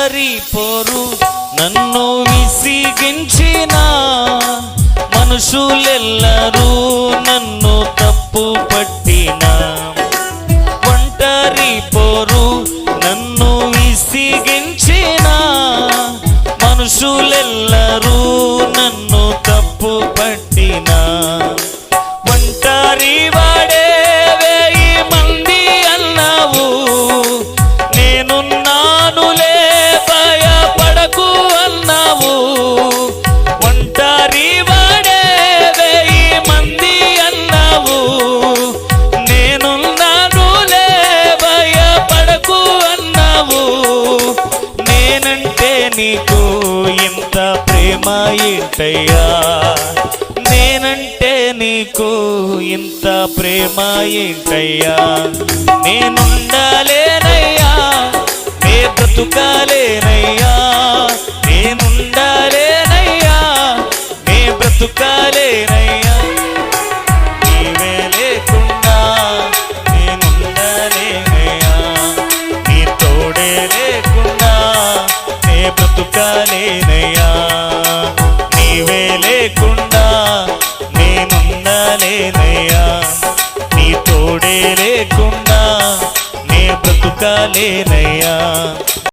ఒంటరి పోరు నన్ను విసిగించిన మనుషులెల్లరూ నన్ను తప్పు పట్టిన ఒంటరి పోరు నన్ను విసిగించిన మనుషులెల్లరూ నన్ను తప్పు పట్టిన ఒంటరి వాడే వేయి మంది అన్నావు నేనున్నానులే భయపడకు అన్నావు ఒంటరి వాడే వేయి మంది అన్నావు నేనున్నానులే భయపడకు అన్నావు నేనంటే నీకు ఇంత ప్రేమ ఏంటయ్యా నేనంటే నీకు ఇంత ప్రేమ ఏంటయ్యా నేనుండాలేనయ్యా నే బ్రతుకాలేనయ్యా నేనుండాలేనయ్యా నే బ్రతుకాలేనయ్యా నీవే లేకుండా నేనుండాలేనయ్యా నీ తోడే లేకుండా నే బ్రతుకాలేనయ్యా నీవే లేకుండా నేనుండాలేనయ్యా నీ తోడే లేకుండా నే బ్రతుకాలేనయ్యా